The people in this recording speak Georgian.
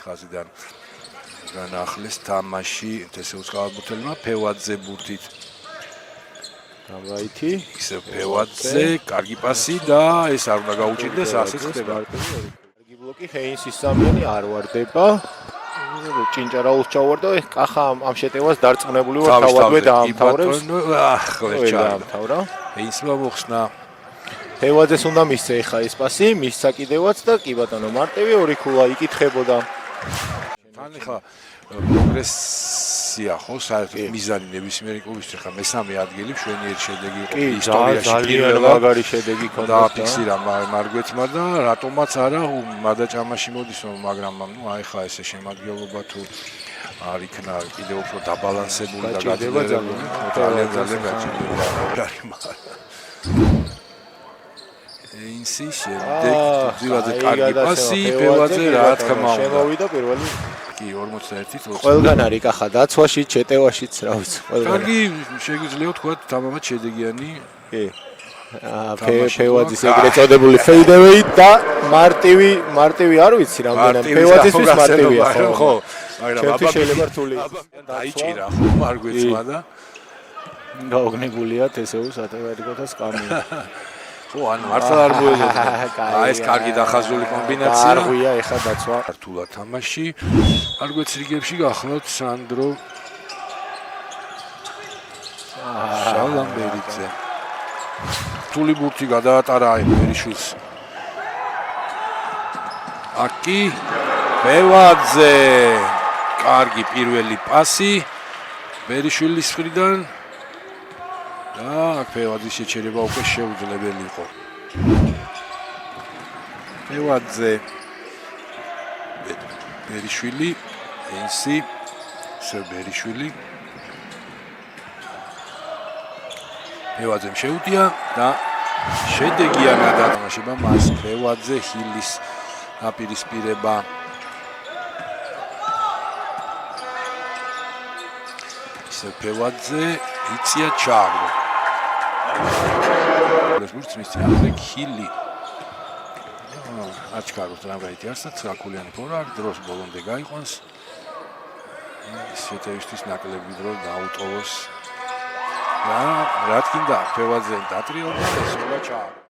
ხაზიდან განახლეს თამაში თესეუს კალათბურთელებმა ფევაძე ბურთით გამაითი ისევ ფევაძე კარგი პასი და ეს არ უნდა გაუჭირდეს ასეც ხდება კარგი ბლოკი ჰეინსის სამიანი არ ვარდება ჭინჭარაულს ჩავარდა კახა ამ შეტევას დარწმუნებული ვარ თავადვე დაამთავრებს ახლა ჩაამთავრა ჰეინსმა მოხსნა ფევაძეს უნდა მისცე ხა ეს პასი მისცა კიდევაც და კი ბატონო მარტივი ორი ქულა იკითხებოდა თან ხა პროგრესია ხო საერთოდ მიზანი ნებისმიერი კლუბისთვის ხა მესამე ადგილი მშვენიერი შედეგი იყო ისტორიაში ძალიან მაგარი შედეგი ქონდა დააფიქსირა მარგვეთმა და რატომაც არა მადაჭამაში მოდის მაგრამ ნუ აი ხა ესე შემადგენლობა თუ არ იქნა კიდევ უფრო დაბალანსებული და გაძლიერებული ძალიან გაჭირდება ინსი შემდეგ ძილაძე კარგი პასი ფევაძე რა თქმა უნდა შემოვიდა პირველი კი 41-ით ყველგან არის კახა დაცვაში ჩეტევაშიც რა ვიცი ყველგან კარგი შეგვიძლია თქვა თამამად შედეგიანი კი ფევაძის ეგრეთ წოდებული ფეიდევეი და მარტივი არ ვიცი რამდენი ფევაძისთვის მარტივია ხო მაგრამ აბა შეიძლება რთული დაიჭირა ხო მარგვეცმა და გაოგნებულია თესეუს ატევერიკოთას კამი ხო ანუ მართლა არ მოელოდა აი ეს კარგი დახაზული კომბინაცია არ ღვია ეხა დაცვა რთულად თამაში მარგვეც რიგებში გახლავთ სანდრო შალამბერიძე რთული ბურთი გადაატარა აი ბერიშვილს აკი ფევაძე კარგი პირველი პასი ბერიშვილის მხრიდან და ფევაძის შეჩერება უკვე შეუძლებელი იყო. ფევაძე ბერიშვილი, ენსი, ბერიშვილი. ფევაძემ შეუდია და შედეგიანად დათამაშება მას ფევაძე ჰილის აპირისპირება. ფევაძე იცია ჩააგდო. ეს ბურთს მისცია ამრიგ ჰილი. აჩქაროს რამგაითი არსად საკულიანი ფორა დროს ბოლომდე გაიყვანს. სიტევისთვის ნაკლები დრო დაუტოვოს. რა თქმა უნდა ფევაძე დატრიალდა და სულა ჩააგდო.